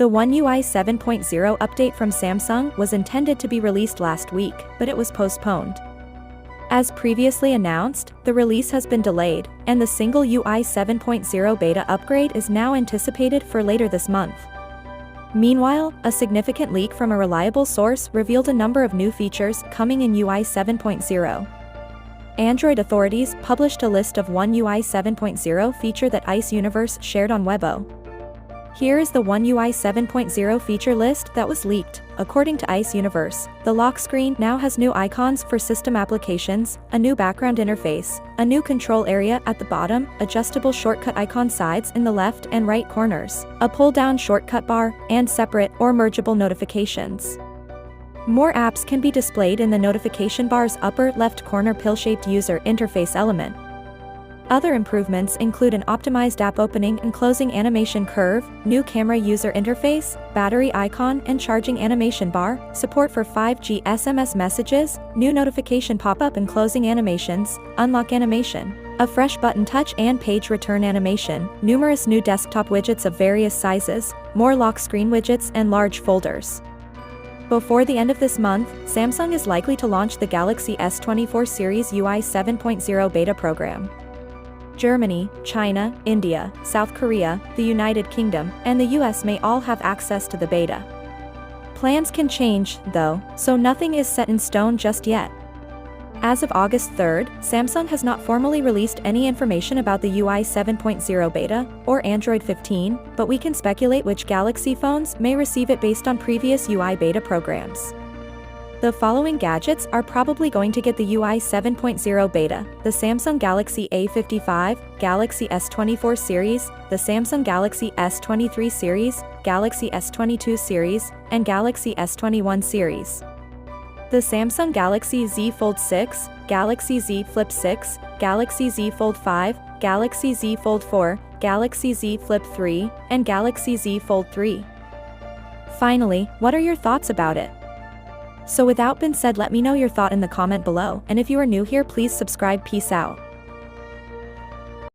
The One UI 7.0 update from Samsung was intended to be released last week, but it was postponed. As previously announced, the release has been delayed, and the single UI 7.0 beta upgrade is now anticipated for later this month. Meanwhile, a significant leak from a reliable source revealed a number of new features coming in UI 7.0. Android authorities published a list of One UI 7.0 feature that Ice Universe shared on Weibo. Here is the One UI 7.0 feature list that was leaked. According to Ice Universe, the lock screen now has new icons for system applications, a new background interface, a new control area at the bottom, adjustable shortcut icon sides in the left and right corners, a pull-down shortcut bar, and separate or mergeable notifications. More apps can be displayed in the notification bar's upper left corner pill-shaped user interface element. Other improvements include an optimized app opening and closing animation curve, new camera user interface, battery icon and charging animation bar, support for 5G SMS messages, new notification pop-up and closing animations, unlock animation, a fresh button touch and page return animation, numerous new desktop widgets of various sizes, more lock screen widgets and large folders. Before the end of this month, Samsung is likely to launch the Galaxy S24 series UI 7.0 beta program. Germany, China, India, South Korea, the United Kingdom, and the US may all have access to the beta. Plans can change, though, so nothing is set in stone just yet. As of August 3rd, Samsung has not formally released any information about the UI 7.0 beta, or Android 15, but we can speculate which Galaxy phones may receive it based on previous UI beta programs. The following gadgets are probably going to get the UI 7.0 beta: the Samsung Galaxy A55, Galaxy S24 series, the Samsung Galaxy S23 series, Galaxy S22 series, and Galaxy S21 series. The Samsung Galaxy Z Fold 6, Galaxy Z Flip 6, Galaxy Z Fold 5, Galaxy Z Fold 4, Galaxy Z Flip 3, and Galaxy Z Fold 3. Finally, what are your thoughts about it? So without being said, let me know your thought in the comment below, and if you are new here, please subscribe. Peace out.